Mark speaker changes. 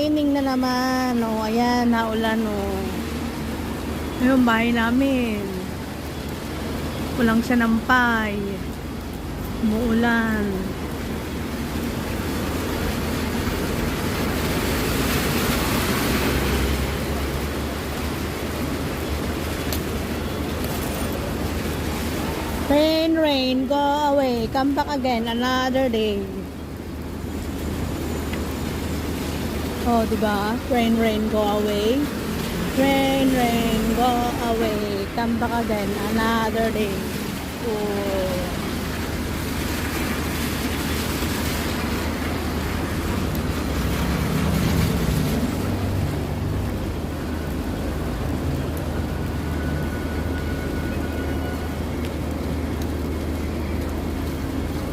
Speaker 1: raining na naman. Oh, ayan, naulan oh. Yung bahay namin. Kulang siya ng pay. Umuulan. Rain, rain, go away. Come back again another day. Oh, diba? Rain, rain, go away. Rain, rain, go away. Come back again another day. Oh.